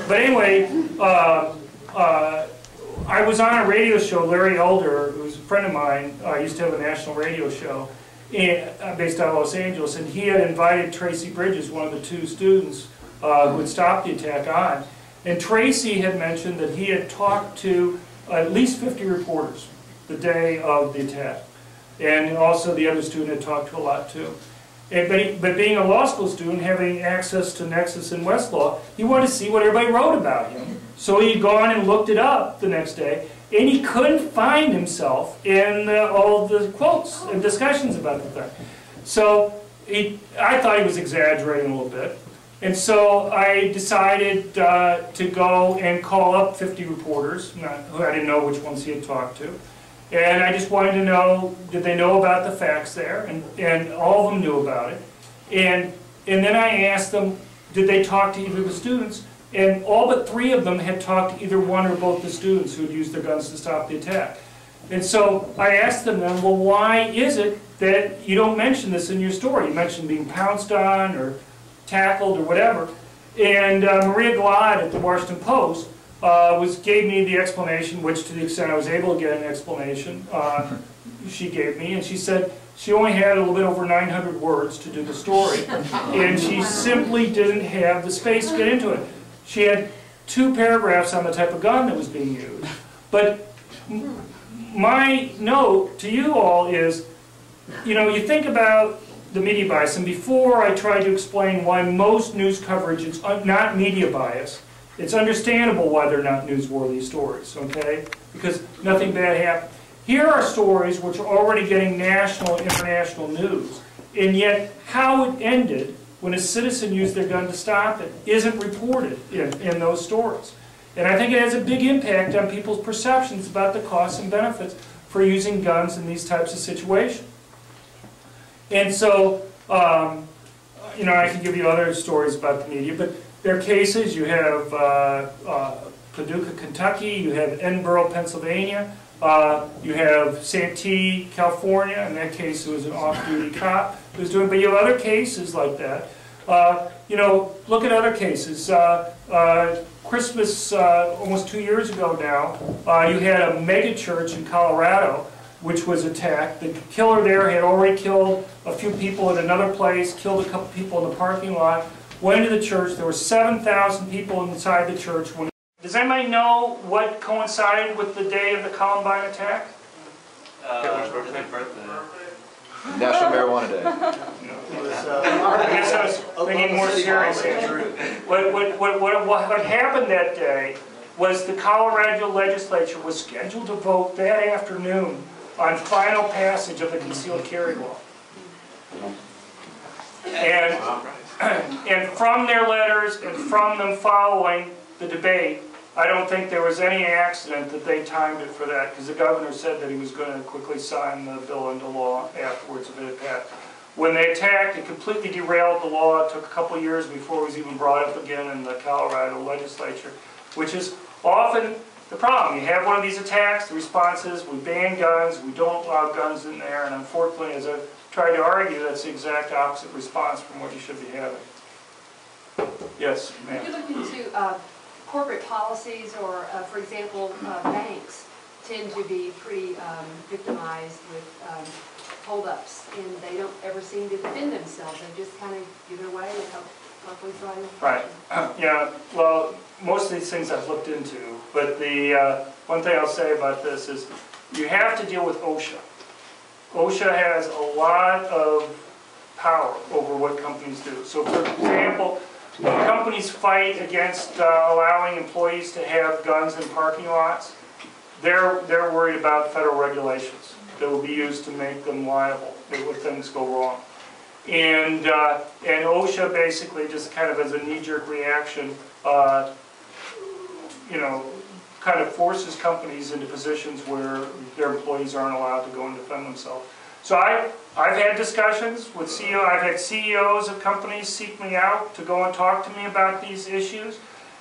But anyway, I was on a radio show. Larry Elder, who's a friend of mine, used to have a national radio show based out of Los Angeles, and he had invited Tracy Bridges, one of the two students who had stopped the attack, on. And Tracy had mentioned that he had talked to at least 50 reporters the day of the attack. And also the other student had talked to a lot too. But being a law school student, having access to Nexus and Westlaw, he wanted to see what everybody wrote about him. So he'd gone and looked it up the next day, and he couldn't find himself in all the quotes and discussions about the thing. So I thought he was exaggerating a little bit. And so I decided to go and call up 50 reporters, who I didn't know which ones he had talked to. And I just wanted to know, did they know about the facts there? And all of them knew about it. And then I asked them, did they talk to either of the students? And all but 3 of them had talked to either one or both the students who had used their guns to stop the attack. And so I asked them then, well, why is it that you don't mention this in your story? You mentioned being pounced on or tackled or whatever. And Maria Lott at the Washington Post gave me the explanation, which to the extent I was able to get an explanation, she gave me, and she said she only had a little bit over 900 words to do the story, and she simply didn't have the space to get into it. She had 2 paragraphs on the type of gun that was being used. But my note to you all is, you think about the media bias, and before I tried to explain why most news coverage is not media bias, it's understandable why they're not newsworthy stories, okay? Because nothing bad happened. Here are stories which are already getting national, international news, and yet how it ended when a citizen used their gun to stop it isn't reported in those stories. And I think it has a big impact on people's perceptions about the costs and benefits for using guns in these types of situations. And so, I can give you other stories about the media, but there are cases. You have Paducah, Kentucky. You have Edinburgh, Pennsylvania. You have Santee, California. In that case, it was an off-duty cop who was doing it. But you have other cases like that. Look at other cases. Christmas, almost 2 years ago now, you had a mega church in Colorado which was attacked. The killer there had already killed a few people at another place, killed a couple people in the parking lot, went into the church. There were 7,000 people inside the church. Does anybody know what coincided with the day of the Columbine attack? Birthday. National Marijuana Day. I guess I was thinking more seriously. What happened that day was the Colorado legislature was scheduled to vote that afternoon on final passage of the concealed carry law. And from their letters and from them following the debate, I don't think there was any accident that they timed it for that, because the governor said that he was going to quickly sign the bill into law afterwards if it had passed. When they attacked, it completely derailed the law. It took a couple years before it was even brought up again in the Colorado legislature, which is often the problem. You have one of these attacks, the response is, we ban guns, we don't allow guns in there, and unfortunately, as I've tried to argue, that's the exact opposite response from what you should be having. Yes, ma'am. If you look into corporate policies, or for example, banks tend to be pretty victimized with hold-ups, and they don't ever seem to defend themselves. They just kind of give it away and hope police run. Right. Yeah, well, most of these things I've looked into, but the one thing I'll say about this is you have to deal with OSHA. OSHA has a lot of power over what companies do. So for example, when companies fight against allowing employees to have guns in parking lots, they're worried about federal regulations that will be used to make them liable if things go wrong. And OSHA basically just kind of as a knee-jerk reaction, kind of forces companies into positions where their employees aren't allowed to go and defend themselves. So I've had discussions with CEOs. I've had CEOs of companies seek me out to go and talk to me about these issues,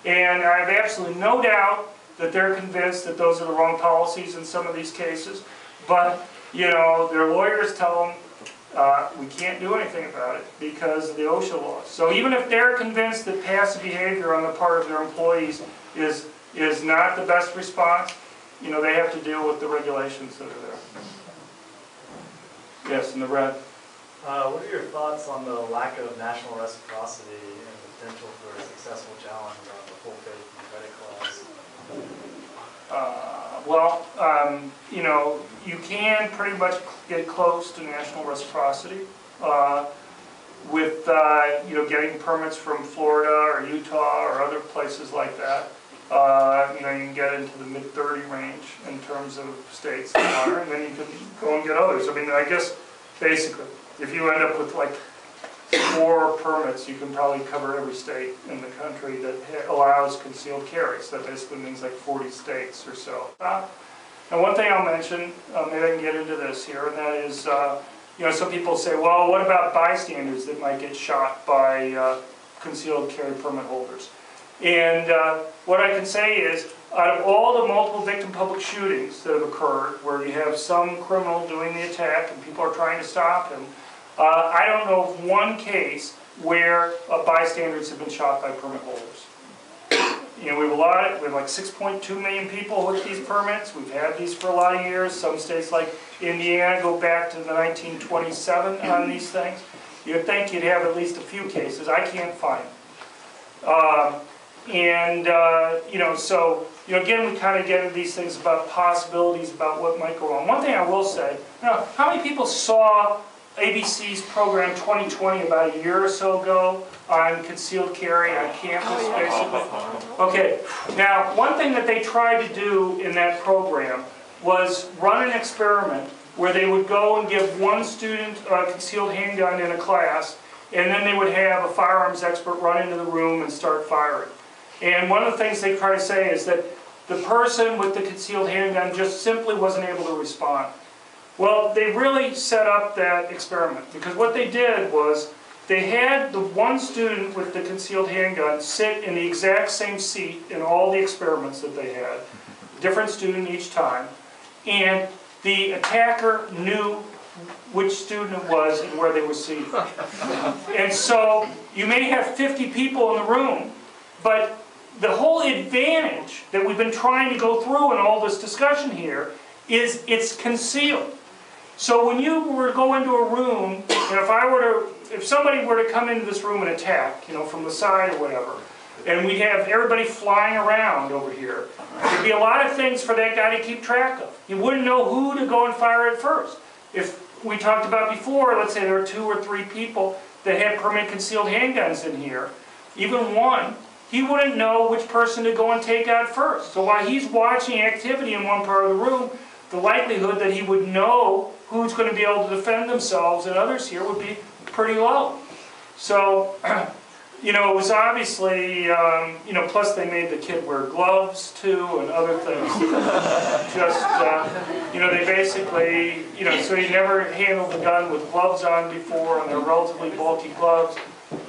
and I have absolutely no doubt that they're convinced that those are the wrong policies in some of these cases. But their lawyers tell them We can't do anything about it because of the OSHA laws. So even if they're convinced that passive behavior on the part of their employees is not the best response, you know, they have to deal with the regulations that are there. Yes, in the red. What are your thoughts on the lack of national reciprocity and the potential for a successful challenge on the full faith and credit clause? You know, you can pretty much get close to national reciprocity with, you know, getting permits from Florida or Utah or other places like that. You know, you can get into the mid-30 range in terms of states that are, and then you can go and get others. I mean, I guess basically, if you end up with like 4 permits, you can probably cover every state in the country that allows concealed carry. So that basically means like 40 states or so. Now, one thing I'll mention, maybe I can get into this here, and that is, you know, some people say, well, what about bystanders that might get shot by concealed carry permit holders? And what I can say is, out of all the multiple victim public shootings that have occurred, where you have some criminal doing the attack and people are trying to stop him, I don't know of one case where bystanders have been shot by permit holders. You know, we have like 6.2 million people with these permits. We've had these for a lot of years. Some states like Indiana go back to the 1927 on these things. You'd think you'd have at least a few cases. I can't find them. You know, so, you know, again, we kind of get into these things about possibilities about what might go wrong. One thing I will say, you know, how many people saw ABC's program 2020 about a year or so ago on concealed carry on campus, basically? Okay, now, one thing that they tried to do in that program was run an experiment where they would go and give one student a concealed handgun in a class, and then they would have a firearms expert run into the room and start firing. And one of the things they try to say is that the person with the concealed handgun just simply wasn't able to respond. Well, they really set up that experiment, because what they did was they had the one student with the concealed handgun sit in the exact same seat in all the experiments that they had, different student each time, and the attacker knew which student it was and where they were seated. And so you may have 50 people in the room, but the whole advantage that we've been trying to go through in all this discussion here is it's concealed. So when you were to go into a room, and if somebody were to come into this room and attack, you know, from the side or whatever, and we'd have everybody flying around over here, there'd be a lot of things for that guy to keep track of. He wouldn't know who to go and fire at first. If we talked about before, let's say there were 2 or 3 people that had permanent concealed handguns in here, even one, he wouldn't know which person to go and take out first. So while he's watching activity in one part of the room, the likelihood that he would know who's going to be able to defend themselves and others here would be pretty low. So, you know, it was obviously, you know, plus they made the kid wear gloves too and other things. Just, you know, they basically, you know, so he never handled the gun with gloves on before, and they're relatively bulky gloves.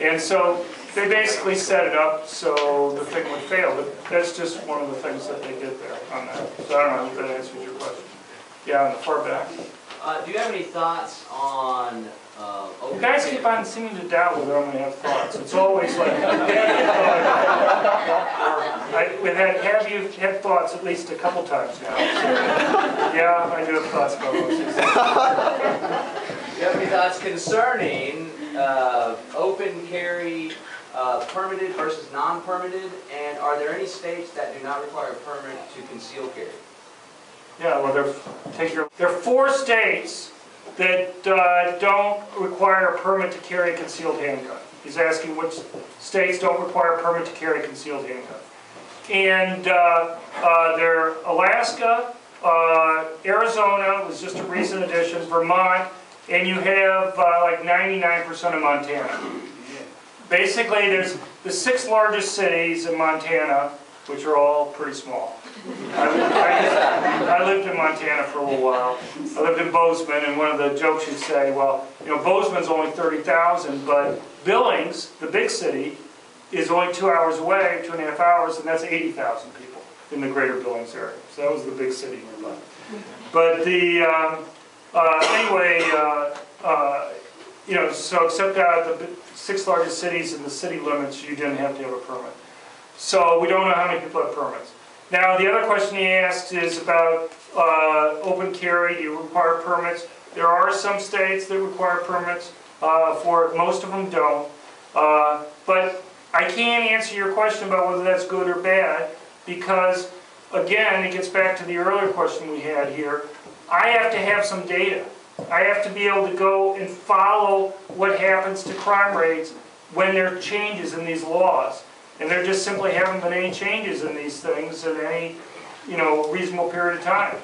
And so they basically set it up so the thing would fail. But that's just one of the things that they did there on that. So I don't know if that answers your question. Yeah, in the far back. Do you have any thoughts on You guys keep on seeming to doubt whether I'm going to have thoughts. It's always like, have you had thoughts at least a couple times now? So, yeah, I do have thoughts about those things. Do you have any thoughts concerning open carry, permitted versus non-permitted, and are there any states that do not require a permit to conceal carry? Yeah, well, there are 4 states that don't require a permit to carry a concealed handgun. He's asking which states don't require a permit to carry a concealed handgun. And they're Alaska, Arizona was just a recent addition, Vermont, and you have like 99% of Montana. Basically, there's the 6 largest cities in Montana, which are all pretty small. I lived in Montana for a little while. I lived in Bozeman, and one of the jokes you'd say, well, you know, Bozeman's only 30,000, but Billings, the big city, is only 2 hours away, 2.5 hours, and that's 80,000 people in the greater Billings area. So that was the big city nearby. But the, anyway, you know, so except out of the 6 largest cities and the city limits, you didn't have to have a permit. So we don't know how many people have permits. Now, the other question he asked is about open carry. Do you require permits? There are some states that require permits for it. Most of them don't. But I can't answer your question about whether that's good or bad because, again, it gets back to the earlier question we had here. I have to have some data. I have to be able to go and follow what happens to crime rates when there are changes in these laws. And there just simply haven't been any changes in these things in any, you know, reasonable period of time.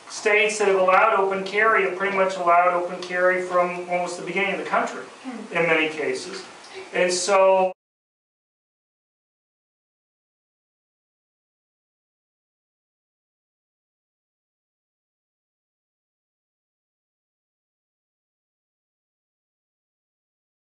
States that have allowed open carry have pretty much allowed open carry from almost the beginning of the country in many cases. And so